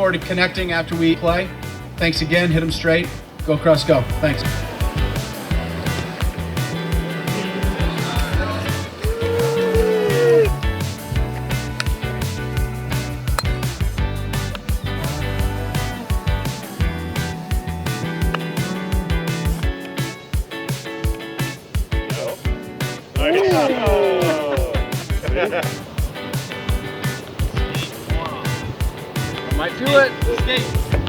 forward to connecting after we play. Thanks again. Hit them straight. Go Cross, go. Thanks. I might do it.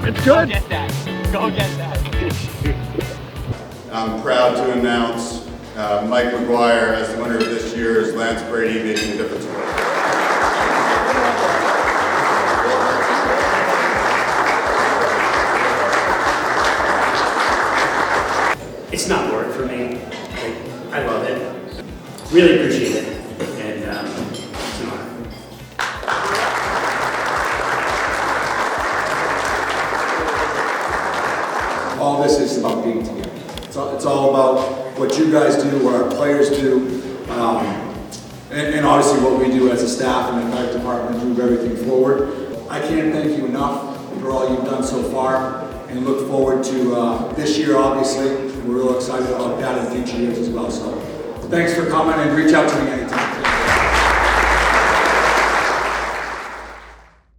It's good. Go get that. Go get that. I'm proud to announce Mike McGuire as the winner of this year's Lance Brady Making a Difference Award. It's not work for me. I love it. Really appreciate it. And it's an honor. All this is about being together. It's all about what you guys do, what our players do, and obviously what we do as a staff and the athletic department to move everything forward. I can't thank you enough for all you've done so far, and look forward to this year, obviously. We're real excited about that in future years as well. So thanks for coming, and reach out to me anytime.